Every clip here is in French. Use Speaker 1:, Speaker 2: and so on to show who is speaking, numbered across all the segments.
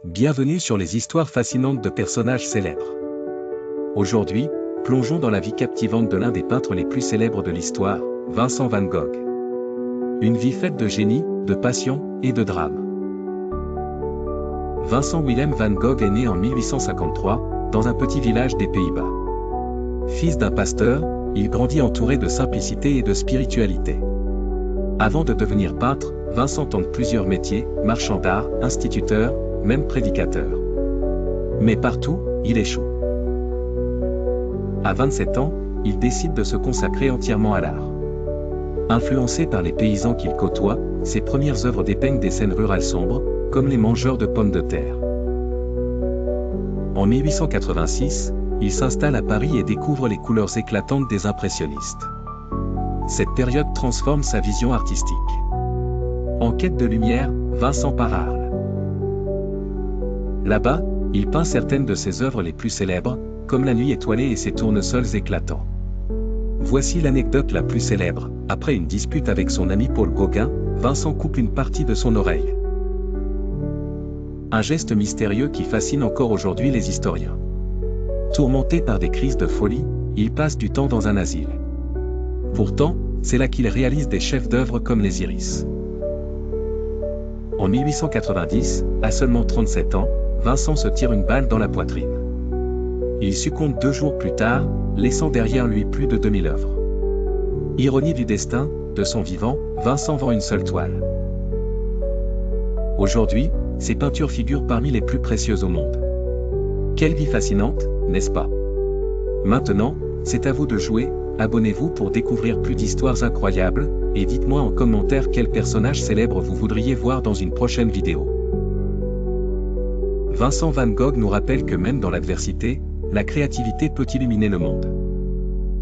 Speaker 1: Bienvenue sur les histoires fascinantes de personnages célèbres. Aujourd'hui, plongeons dans la vie captivante de l'un des peintres les plus célèbres de l'histoire, Vincent van Gogh. Une vie faite de génie, de passion et de drame. Vincent Willem van Gogh est né en 1853, dans un petit village des Pays-Bas. Fils d'un pasteur, il grandit entouré de simplicité et de spiritualité. Avant de devenir peintre, Vincent tente plusieurs métiers, marchand d'art, instituteur, même prédicateur. Mais partout, il échoue. À 27 ans, il décide de se consacrer entièrement à l'art. Influencé par les paysans qu'il côtoie, ses premières œuvres dépeignent des scènes rurales sombres, comme les mangeurs de pommes de terre. En 1886, il s'installe à Paris et découvre les couleurs éclatantes des impressionnistes. Cette période transforme sa vision artistique. En quête de lumière, Vincent part à Arles. Là-bas, il peint certaines de ses œuvres les plus célèbres, comme La Nuit étoilée et ses tournesols éclatants. Voici l'anecdote la plus célèbre. Après une dispute avec son ami Paul Gauguin, Vincent coupe une partie de son oreille. Un geste mystérieux qui fascine encore aujourd'hui les historiens. Tourmenté par des crises de folie, il passe du temps dans un asile. Pourtant, c'est là qu'il réalise des chefs-d'œuvre comme les Iris. En 1890, à seulement 37 ans, Vincent se tire une balle dans la poitrine. Il succombe 2 jours plus tard, laissant derrière lui plus de 2000 œuvres. Ironie du destin, de son vivant, Vincent vend une seule toile. Aujourd'hui, ses peintures figurent parmi les plus précieuses au monde. Quelle vie fascinante, n'est-ce pas? Maintenant, c'est à vous de jouer, abonnez-vous pour découvrir plus d'histoires incroyables, et dites-moi en commentaire quel personnage célèbre vous voudriez voir dans une prochaine vidéo. Vincent van Gogh nous rappelle que même dans l'adversité, la créativité peut illuminer le monde.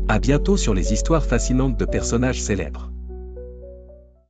Speaker 1: À bientôt sur les histoires fascinantes de personnages célèbres.